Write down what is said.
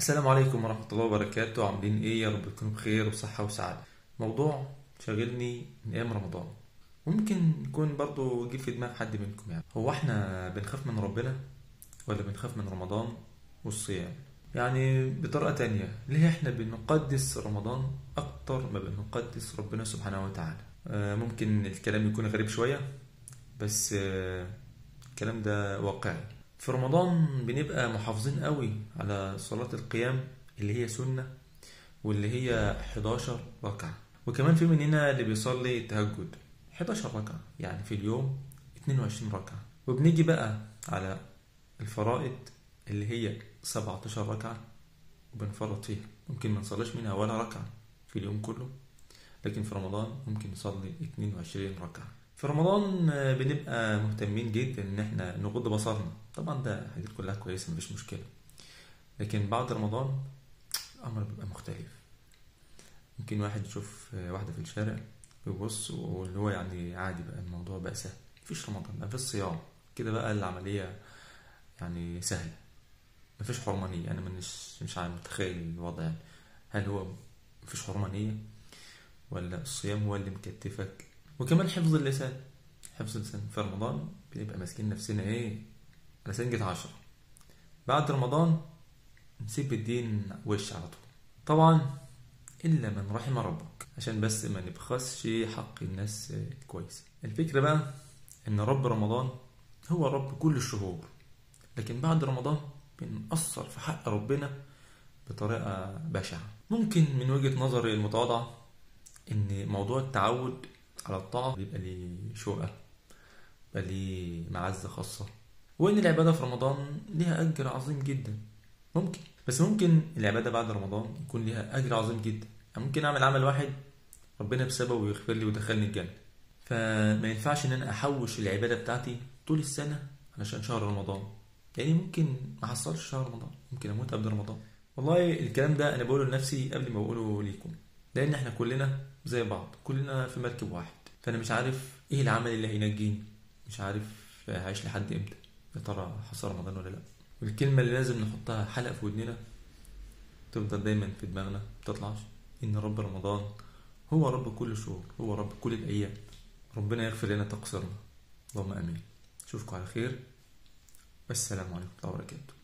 السلام عليكم ورحمة الله وبركاته. عاملين ايه؟ يا رب تكونوا بخير وصحة وسعادة. موضوع شاغلني من ايام رمضان، ممكن يكون برضو جه في دماغ حد منكم. يعني هو احنا بنخاف من ربنا ولا بنخاف من رمضان والصيام؟ يعني بطريقة تانية، ليه احنا بنقدس رمضان اكتر ما بنقدس ربنا سبحانه وتعالى؟ ممكن الكلام يكون غريب شوية، بس الكلام ده واقعي. في رمضان بنبقى محافظين قوي على صلاة القيام اللي هي سنة، واللي هي 11 ركعة. وكمان في مننا اللي بيصلي التهجد 11 ركعة، يعني في اليوم 22 ركعة. وبنيجي بقى على الفرائض اللي هي 17 ركعة وبنفرط فيها، ممكن ما نصليش منها ولا ركعة في اليوم كله، لكن في رمضان ممكن نصلي 22 ركعة. في رمضان بنبقى مهتمين جدا ان احنا نغض بصرنا. طبعا ده حاجات كلها كويسة، مفيش مشكلة، لكن بعد رمضان الامر بيبقى مختلف. ممكن واحد يشوف واحدة في الشارع ويبص، واللي هو يعني عادي بقى، الموضوع بقى سهل. مفيش رمضان، مفيش صيام، كده بقى العملية يعني سهلة، مفيش حرمانية. انا مش عارف متخيل الوضع. يعني هل هو مفيش حرمانية، ولا الصيام هو اللي مكتفك؟ وكمان حفظ اللسان. حفظ اللسان في رمضان بنبقى ماسكين نفسنا ايه على سنجة 10. بعد رمضان نسيب الدين وش على طول، طبعا إلا من رحم ربك، عشان بس ما نبخسش حق الناس كويس. الفكرة بقى إن رب رمضان هو رب كل الشهور، لكن بعد رمضان بنأثر في حق ربنا بطريقة بشعة. ممكن من وجهة نظري المتواضعة إن موضوع التعود على الطاعة بيبقى ليه شوقة، بيبقى ليه معزة خاصة، وإن العبادة في رمضان ليها أجر عظيم جدا. ممكن العبادة بعد رمضان يكون ليها أجر عظيم جدا. يعني ممكن أعمل عمل واحد ربنا بسببه يغفر لي ويدخلني الجنة، فما ينفعش إن أنا أحوش العبادة بتاعتي طول السنة علشان شهر رمضان. يعني ممكن ما حصلش شهر رمضان، ممكن أموت قبل رمضان. والله الكلام ده أنا بقوله لنفسي قبل ما بقوله ليكم، لأن إحنا كلنا زي بعض، كلنا في مركب واحد. فأنا مش عارف إيه العمل اللي هينجيني، مش عارف هعيش لحد إمتى، يا ترى حصل رمضان ولا لأ. والكلمة اللي لازم نحطها حلقة في ودننا تفضل دايما في دماغنا متطلعش، إن رب رمضان هو رب كل الشهور، هو رب كل الأيام. ربنا يغفر لنا تقصيرنا، اللهم آمين. أشوفكم على خير، والسلام عليكم ورحمة الله وبركاته.